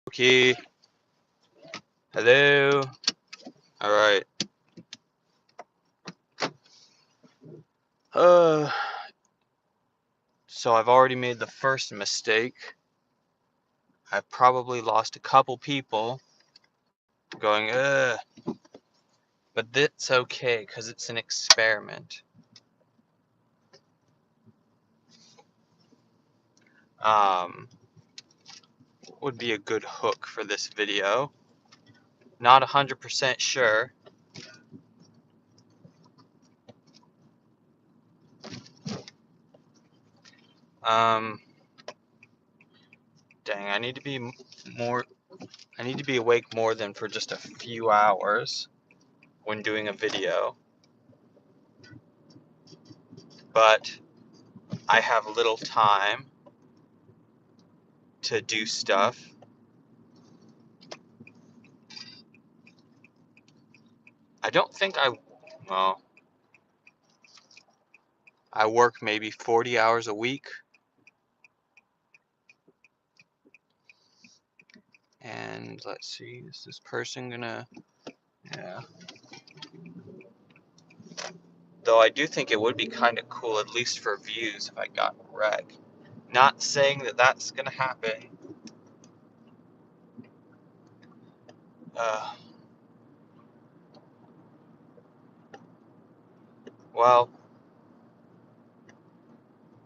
Okay. Hello. All right. Uh, so I've already made the first mistake. I've probably lost a couple people going, but that's okay because it's an experiment. Um, what would be a good hook for this video? Not 100% sure. Um, dang, I need to be more. I need to be awake more than for just a few hours when doing a video. But I have little time to do stuff. I don't think well, I work maybe 40 hours a week. And let's see, is this person gonna, yeah. Though I do think it would be kind of cool, at least for views, if I got rec. Not saying that that's gonna happen. Uh, well,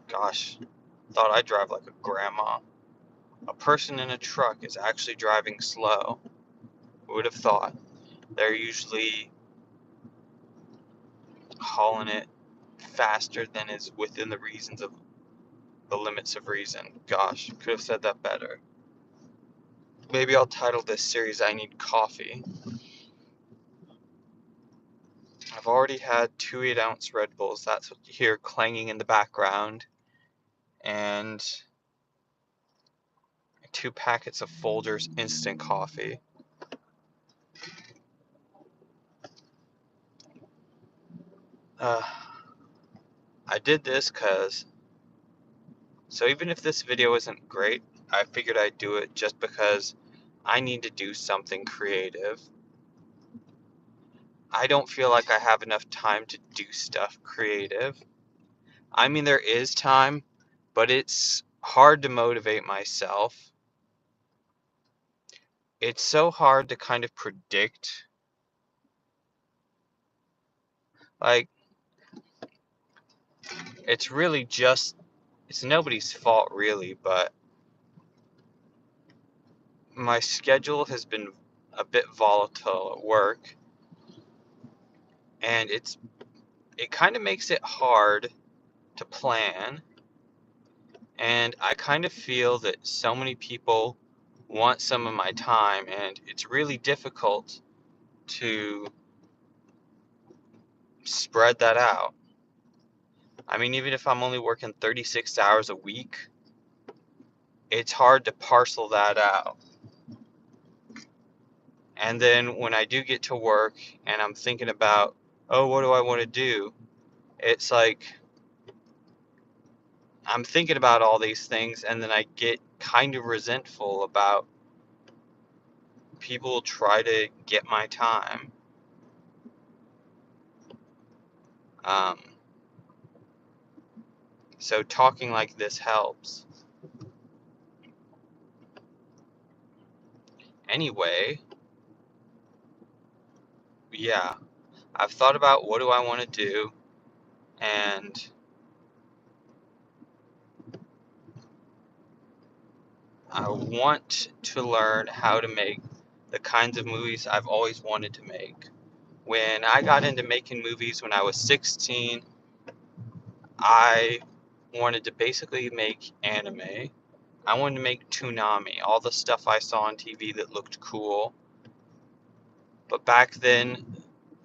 gosh, thought I drive like a grandma. A person in a truck is actually driving slow. Who would have thought? They're usually hauling it faster than is within the reasons of the limits of reason. Gosh, could have said that better. Maybe I'll title this series I Need Coffee. I've already had 2 8-ounce Red Bulls. That's what you hear clanging in the background. And 2 packets of Folgers instant coffee. I did this because, so even if this video isn't great, I figured I'd do it just because I need to do something creative. I don't feel like I have enough time to do stuff creative. I mean, there is time, but it's hard to motivate myself. It's so hard to kind of predict. Like, it's really just, it's nobody's fault really, but my schedule has been a bit volatile at work, and it kind of makes it hard to plan. And I kind of feel that so many people want some of my time, and it's really difficult to spread that out. I mean, even if I'm only working 36 hours a week, it's hard to parcel that out. And then when I do get to work and I'm thinking about, oh, what do I want to do? It's like I'm thinking about all these things, and then I get kind of resentful about people try to get my time. Um, so talking like this helps. Anyway, yeah, I've thought about what do I want to do, and I want to learn how to make the kinds of movies I've always wanted to make. When I got into making movies when I was 16, I wanted to basically make anime. I wanted to make Toonami, all the stuff I saw on TV that looked cool. But back then,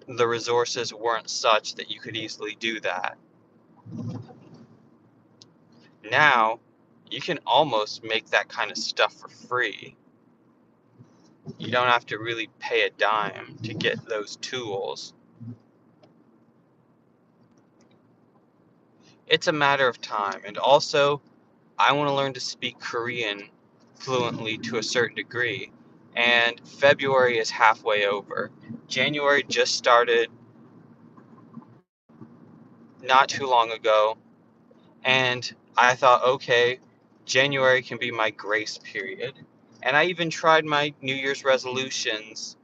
the resources weren't such that you could easily do that. Now, you can almost make that kind of stuff for free. You don't have to really pay a dime to get those tools. It's a matter of time. And also, I want to learn to speak Korean fluently to a certain degree. And February is halfway over. January just started not too long ago, and I thought, okay, January can be my grace period. And I even tried my New Year's resolutions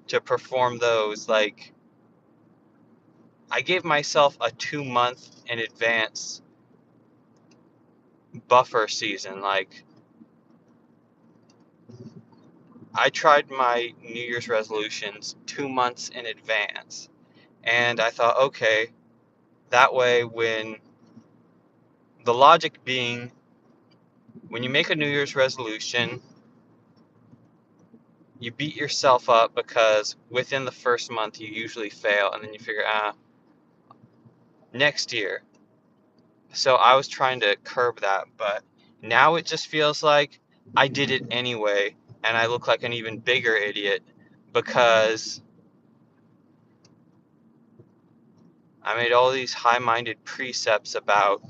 to perform those. Like, I gave myself a 2 month in advance buffer season. Like, I tried my New Year's resolutions 2 months in advance. And I thought, okay, that way, when the logic being, when you make a New Year's resolution, you beat yourself up because within the first month you usually fail, and then you figure, next year. So I was trying to curb that, but now it just feels like I did it anyway, and I look like an even bigger idiot because I made all these high-minded precepts about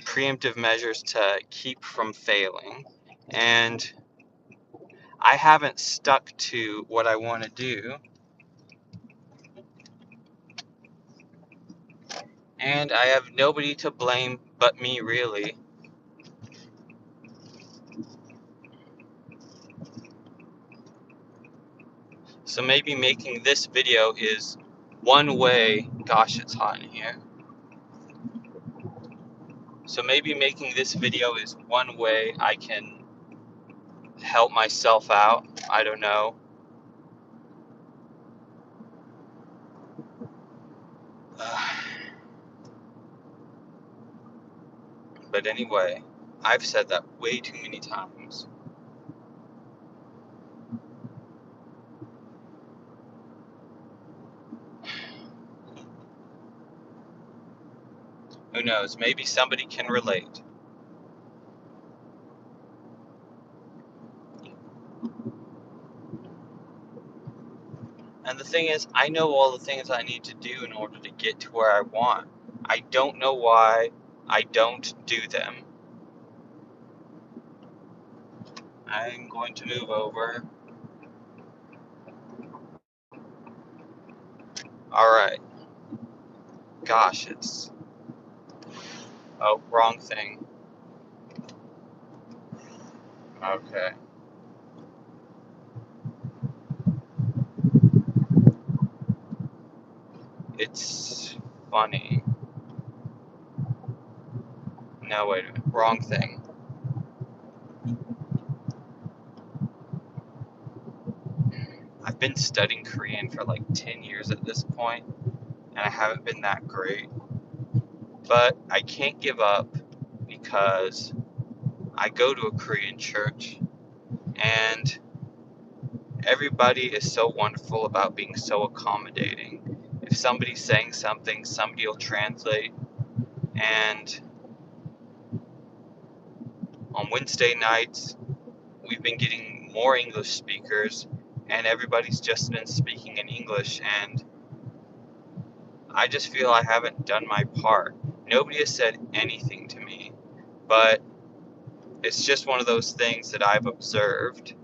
preemptive measures to keep from failing, and I haven't stuck to what I want to do, and I have nobody to blame but me, really. So maybe making this video is one way. Gosh, it's hot in here. So maybe making this video is one way I can help myself out. I don't know. But anyway, I've said that way too many times. Who knows? Maybe somebody can relate. And the thing is, I know all the things I need to do in order to get to where I want. I don't know why I don't do them. I'm going to move over. Alright. Gosh, it's... Oh, wrong thing. Okay. It's funny. No, wait a minute. Wrong thing. I've been studying Korean for like 10 years at this point, and I haven't been that great. But I can't give up because I go to a Korean church, and everybody is so wonderful about being so accommodating. If somebody's saying something, somebody will translate. And on Wednesday nights, we've been getting more English speakers, and everybody's just been speaking in English, and I just feel I haven't done my part. Nobody has said anything to me, but it's just one of those things that I've observed.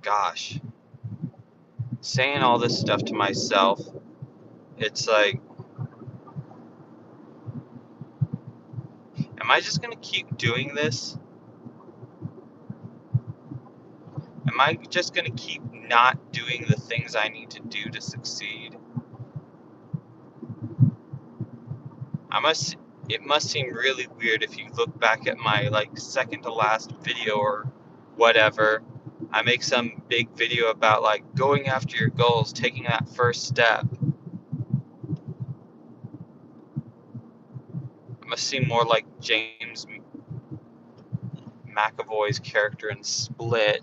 Gosh, saying all this stuff to myself, it's like, am I just gonna keep doing this? Am I just gonna keep not doing the things I need to do to succeed? I must. It must seem really weird if you look back at my like second to last video or whatever. I make some big video about like going after your goals, taking that first step. It must seem more like James McAvoy's character in Split,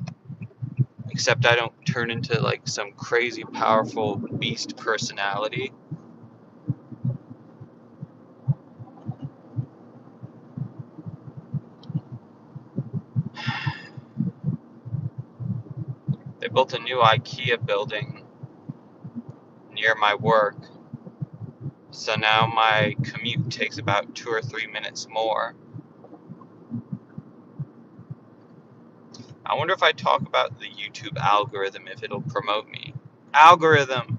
except I don't turn into like some crazy powerful beast personality. built a new IKEA building near my work, so now my commute takes about 2 or 3 minutes more. I wonder if I talk about the YouTube algorithm, if it'll promote me. Algorithm!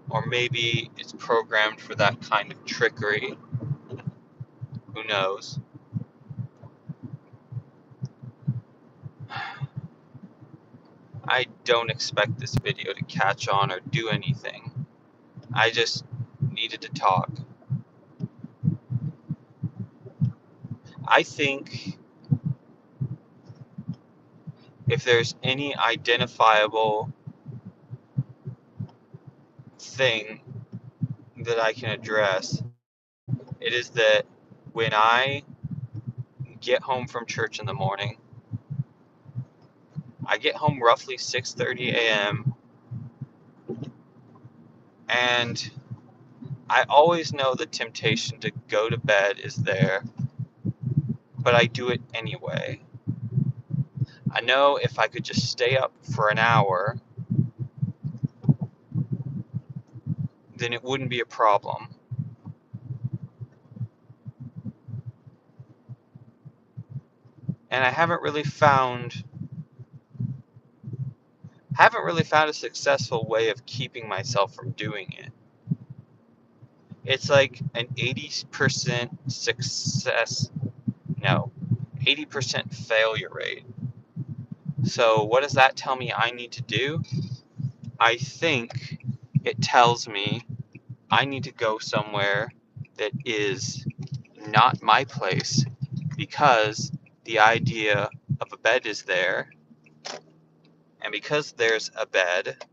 Or maybe it's programmed for that kind of trickery. Who knows? I don't expect this video to catch on or do anything. I just needed to talk. I think if there's any identifiable thing that I can address, it is that when I get home from church in the morning, I get home roughly 6:30 a.m. and I always know the temptation to go to bed is there, but I do it anyway. I know if I could just stay up for an hour, then it wouldn't be a problem. And I haven't really found a successful way of keeping myself from doing it. It's like an 80% success, no, 80% failure rate. So what does that tell me I need to do? I think it tells me I need to go somewhere that is not my place, because the idea of a bed is there, and because there's a bed,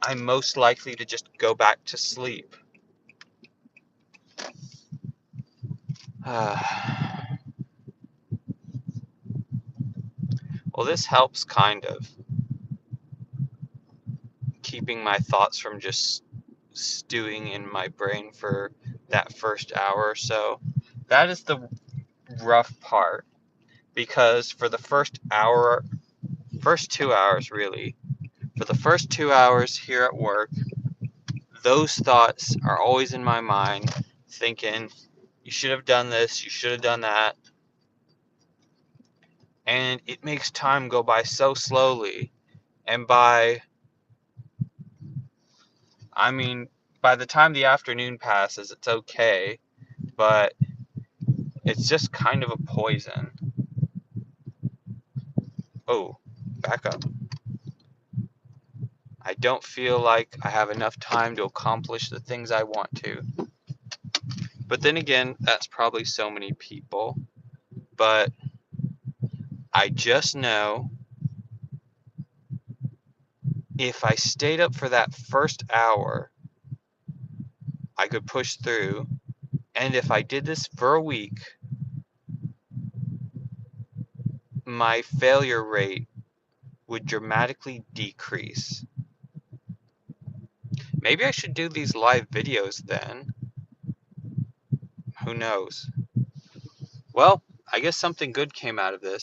I'm most likely to just go back to sleep. Well, this helps kind of, keeping my thoughts from just stewing in my brain for that first hour or so. That is the rough part, because for the first 2 hours really, for the first 2 hours here at work, those thoughts are always in my mind, thinking, you should have done this, you should have done that. And it makes time go by so slowly. And by the time the afternoon passes, it's okay. But it's just kind of a poison. Oh, back up. I don't feel like I have enough time to accomplish the things I want to. But then again, that's probably so many people. But I just know if I stayed up for that first hour, I could push through. And if I did this for a week, my failure rate would dramatically decrease. Maybe I should do these live videos then. Who knows? Well, I guess something good came out of this.